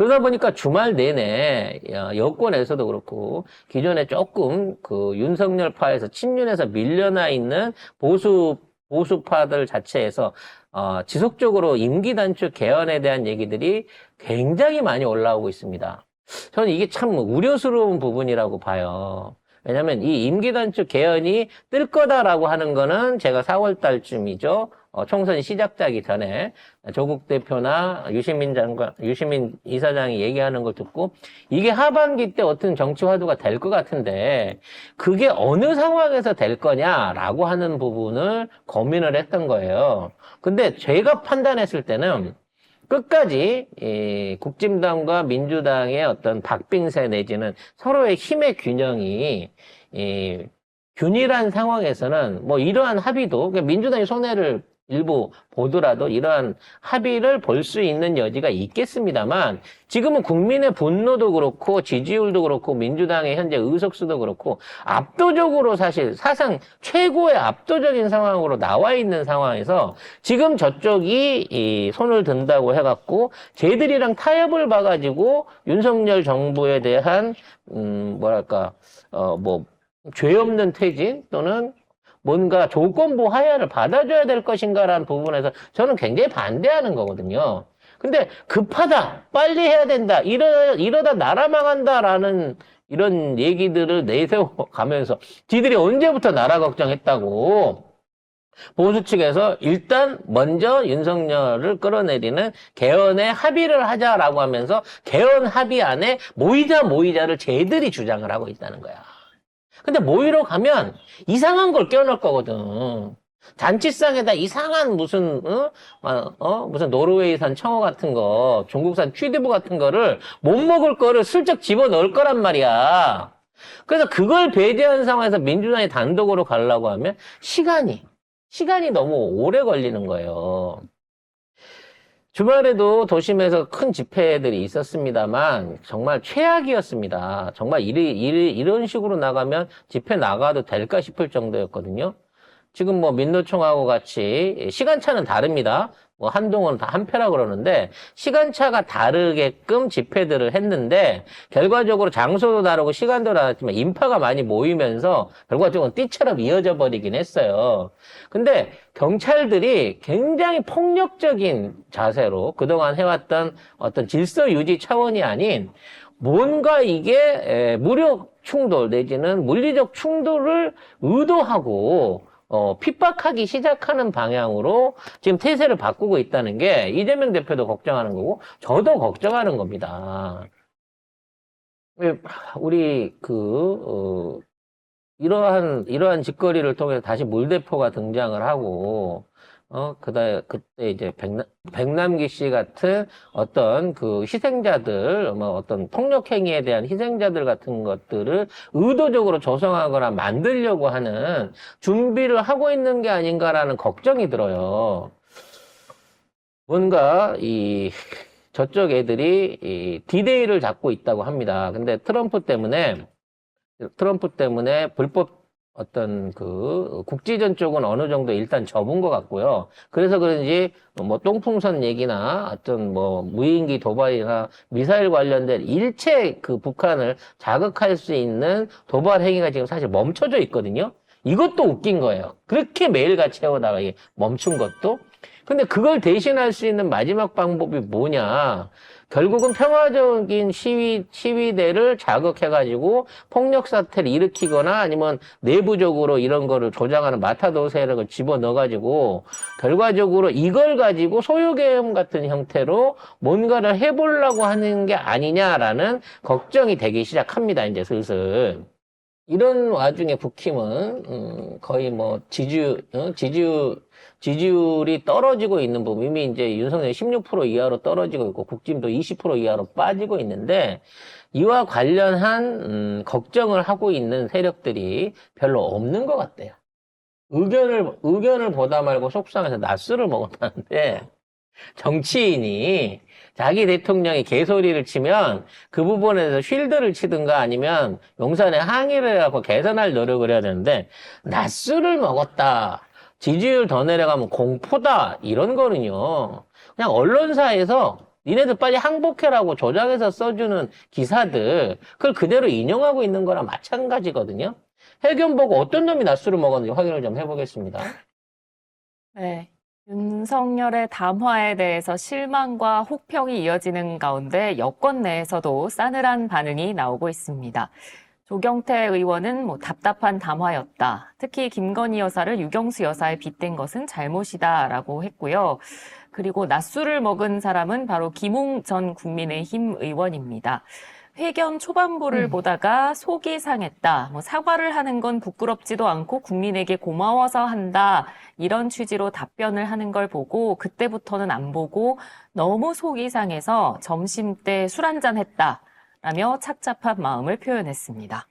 그러다 보니까 주말 내내 여권에서도 그렇고 기존에 조금 그 윤석열파에서 친윤에서 밀려나 있는 보수파들 자체에서 지속적으로 임기 단축 개헌에 대한 얘기들이 굉장히 많이 올라오고 있습니다. 저는 이게 참 우려스러운 부분이라고 봐요. 왜냐면 이 임기 단축 개헌이 뜰 거다라고 하는 거는 제가 4월 달쯤이죠. 총선 시작되기 전에 조국 대표나 유시민 이사장이 얘기하는 걸 듣고 이게 하반기 때 어떤 정치 화두가 될 것 같은데 그게 어느 상황에서 될 거냐라고 하는 부분을 고민을 했던 거예요. 근데 제가 판단했을 때는 끝까지 이 국진당과 민주당의 어떤 박빙세 내지는 서로의 힘의 균형이 이 균일한 상황에서는 뭐 이러한 합의도 그러니까 민주당이 손해를 일부 보더라도 이러한 합의를 볼 수 있는 여지가 있겠습니다만 지금은 국민의 분노도 그렇고 지지율도 그렇고 민주당의 현재 의석수도 그렇고 압도적으로 사실 사상 최고의 압도적인 상황으로 나와 있는 상황에서 지금 저쪽이 이 손을 든다고 해갖고 쟤들이랑 타협을 봐가지고 윤석열 정부에 대한 뭐랄까 죄 없는 퇴진 또는 뭔가 조건부 하야를 받아줘야 될 것인가라는 부분에서 저는 굉장히 반대하는 거거든요. 근데 급하다, 빨리 해야 된다, 이러다 나라 망한다라는 이런 얘기들을 내세워가면서 지들이 언제부터 나라 걱정했다고 보수 측에서 일단 먼저 윤석열을 끌어내리는 개헌에 합의를 하자라고 하면서 개헌 합의 안에 모이자를 쟤들이 주장을 하고 있다는 거야. 근데 모이러 가면 이상한 걸 껴넣을 거거든. 잔치상에다 이상한 무슨 무슨 노르웨이산 청어 같은 거, 중국산 취두부 같은 거를 못 먹을 거를 슬쩍 집어넣을 거란 말이야. 그래서 그걸 배제한 상황에서 민주당이 단독으로 가려고 하면 시간이 너무 오래 걸리는 거예요. 주말에도 도심에서 큰 집회들이 있었습니다만 정말 최악이었습니다. 정말 이런 식으로 나가면 집회 나가도 될까 싶을 정도였거든요. 지금 뭐 민노총하고 같이 시간차는 다릅니다. 뭐 한동훈은 다 한패라 그러는데 시간차가 다르게끔 집회들을 했는데 결과적으로 장소도 다르고 시간도 다르지만 인파가 많이 모이면서 결과적으로 띠처럼 이어져 버리긴 했어요. 근데 경찰들이 굉장히 폭력적인 자세로 그동안 해왔던 어떤 질서 유지 차원이 아닌 뭔가 이게 무력 충돌 내지는 물리적 충돌을 의도하고 핍박하기 시작하는 방향으로 지금 태세를 바꾸고 있다는 게 이재명 대표도 걱정하는 거고 저도 걱정하는 겁니다. 우리 이러한 짓거리를 통해서 다시 물대포가 등장을 하고 그때 이제 백남기 씨 같은 어떤 그 희생자들, 뭐 어떤 폭력행위에 대한 희생자들 같은 것들을 의도적으로 조성하거나 만들려고 하는 준비를 하고 있는 게 아닌가라는 걱정이 들어요. 뭔가 저쪽 애들이 이 디데이를 잡고 있다고 합니다. 근데 트럼프 때문에 불법 어떤 국지전 쪽은 어느 정도 일단 접은 것 같고요. 그래서 그런지 뭐 똥풍선 얘기나 어떤 뭐 무인기 도발이나 미사일 관련된 일체 북한을 자극할 수 있는 도발 행위가 지금 사실 멈춰져 있거든요. 이것도 웃긴 거예요. 그렇게 매일같이 해오다가 이게 멈춘 것도. 근데 그걸 대신할 수 있는 마지막 방법이 뭐냐. 결국은 평화적인 시위대를 자극해가지고 폭력 사태를 일으키거나 아니면 내부적으로 이런 거를 조장하는 마타도 세력을 집어넣어가지고 결과적으로 이걸 가지고 소요계엄 같은 형태로 뭔가를 해보려고 하는 게 아니냐라는 걱정이 되기 시작합니다. 이제 슬슬. 이런 와중에 국힘은 거의 뭐 지지율이 떨어지고 있는 부분, 이미 이제 윤석열이 16% 이하로 떨어지고 있고 국힘도 20% 이하로 빠지고 있는데 이와 관련한 걱정을 하고 있는 세력들이 별로 없는 것 같대요. 의견을 보다 말고 속상해서 낮술을 먹었다는데 정치인이 자기 대통령이 개소리를 치면 그 부분에 대해서 쉴드를 치든가 아니면 용산에 항의를 해갖고 개선할 노력을 해야 되는데 낮술을 먹었다. 지지율 더 내려가면 공포다. 이런 거는요. 그냥 언론사에서 니네들 빨리 항복해라고 조작해서 써주는 기사들, 그걸 그대로 인용하고 있는 거랑 마찬가지거든요. 해경 보고 어떤 놈이 낮술을 먹었는지 확인을 좀 해보겠습니다. 네. 윤석열의 담화에 대해서 실망과 혹평이 이어지는 가운데 여권 내에서도 싸늘한 반응이 나오고 있습니다. 조경태 의원은 답답한 담화였다. 특히 김건희 여사를 유경수 여사에 빗댄 것은 잘못이다라고 했고요. 그리고 낮술을 먹은 사람은 바로 김웅 전 국민의힘 의원입니다. 회견 초반부를 보다가 속이 상했다. 사과를 하는 건 부끄럽지도 않고 국민에게 고마워서 한다. 이런 취지로 답변을 하는 걸 보고 그때부터는 안 보고 너무 속이 상해서 점심때 술 한잔 했다. 라며 착잡한 마음을 표현했습니다.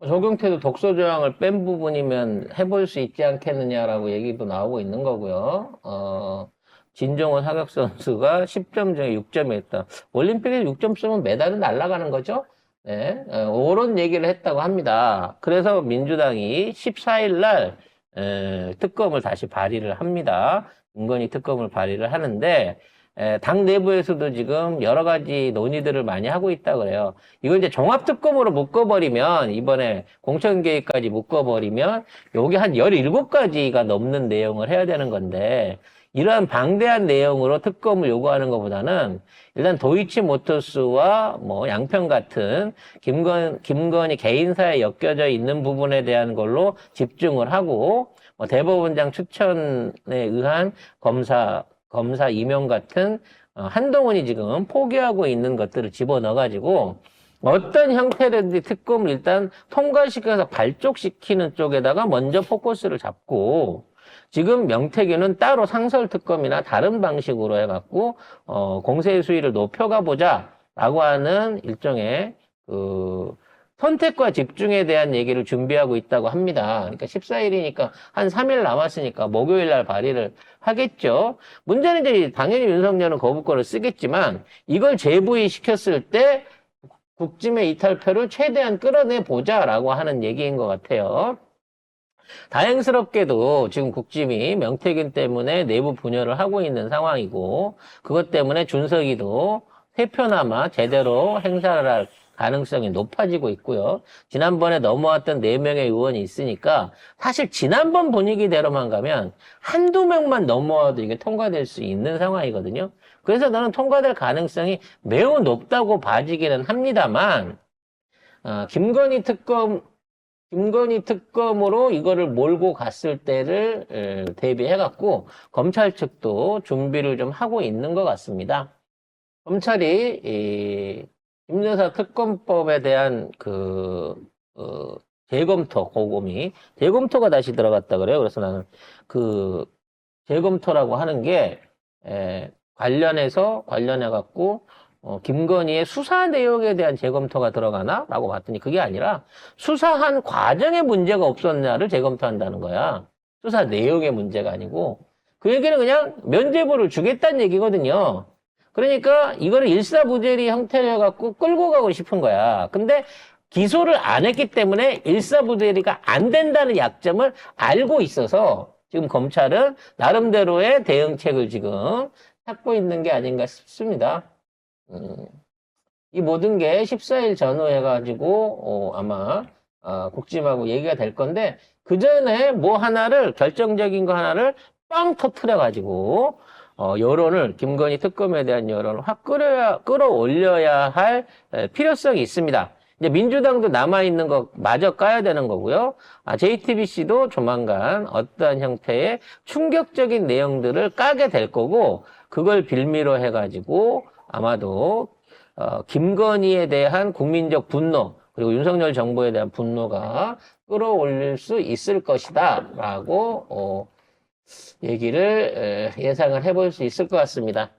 조경태도 독소 조항을 뺀 부분이면 해볼 수 있지 않겠느냐라고 얘기도 나오고 있는 거고요. 진정원 하격 선수가 10점 중에 6점이 했다. 올림픽에서 6점 쓰면 메달은 날아가는 거죠? 네, 그런 얘기를 했다고 합니다. 그래서 민주당이 14일 날 특검을 다시 발의를 합니다. 김건희 특검을 발의를 하는데 당 내부에서도 지금 여러 가지 논의들을 많이 하고 있다 그래요. 이걸 이제 종합특검으로 묶어버리면, 이번에 공천계획까지 묶어버리면, 요게 한 17가지가 넘는 내용을 해야 되는 건데, 이러한 방대한 내용으로 특검을 요구하는 것보다는, 일단 도이치모터스와 뭐 양평 같은 김건희 개인사에 엮여져 있는 부분에 대한 걸로 집중을 하고, 뭐 대법원장 추천에 의한 검사 임용 같은 한동훈이 지금 포기하고 있는 것들을 집어넣어가지고 어떤 형태든지 특검을 일단 통과시켜서 발족시키는 쪽에다가 먼저 포커스를 잡고 지금 명태균은 따로 상설특검이나 다른 방식으로 해갖고 공세의 수위를 높여가보자라고 하는 일종의 선택과 집중에 대한 얘기를 준비하고 있다고 합니다. 그러니까 14일이니까 한 3일 남았으니까 목요일 날 발의를 하겠죠. 문제는 이제 당연히 윤석열은 거부권을 쓰겠지만 이걸 재부의 시켰을 때 국짐의 이탈표를 최대한 끌어내 보자라고 하는 얘기인 것 같아요. 다행스럽게도 지금 국짐이 명태균 때문에 내부 분열을 하고 있는 상황이고 그것 때문에 준석이도 3표나마 제대로 행사를 할 가능성이 높아지고 있고요. 지난번에 넘어왔던 4명의 의원이 있으니까 사실 지난번 분위기대로만 가면 한두 명만 넘어와도 이게 통과될 수 있는 상황이거든요. 그래서 나는 통과될 가능성이 매우 높다고 봐지기는 합니다만 김건희 특검으로 이거를 몰고 갔을 때를 대비해갖고 검찰 측도 준비를 좀 하고 있는 것 같습니다. 검찰이 김여사 특검법에 대한 재검토, 곰이 재검토가 다시 들어갔다 그래요. 그래서 나는 재검토라고 하는 게 관련해갖고 김건희의 수사 내용에 대한 재검토가 들어가나? 라고 봤더니 그게 아니라 수사한 과정에 문제가 없었냐를 재검토한다는 거야. 수사 내용의 문제가 아니고. 그 얘기는 그냥 면죄부를 주겠다는 얘기거든요. 그러니까 이거를 일사부재리 형태로 해갖고 끌고 가고 싶은 거야. 근데 기소를 안 했기 때문에 일사부재리가 안 된다는 약점을 알고 있어서 지금 검찰은 나름대로의 대응책을 지금 찾고 있는 게 아닌가 싶습니다. 이 모든 게 14일 전후해가지고 아마 국짐하고 얘기가 될 건데 그 전에 뭐 하나를 결정적인 거 하나를 빵 터트려가지고 여론을 김건희 특검에 대한 여론을 확 끌어올려야 할 필요성이 있습니다. 이제 민주당도 남아있는 거 마저 까야 되는 거고요. JTBC도 조만간 어떠한 형태의 충격적인 내용들을 까게 될 거고 그걸 빌미로 해가지고 아마도 김건희에 대한 국민적 분노 그리고 윤석열 정부에 대한 분노가 끌어올릴 수 있을 것이다 라고 얘기를 예상을 해볼 수 있을 것 같습니다.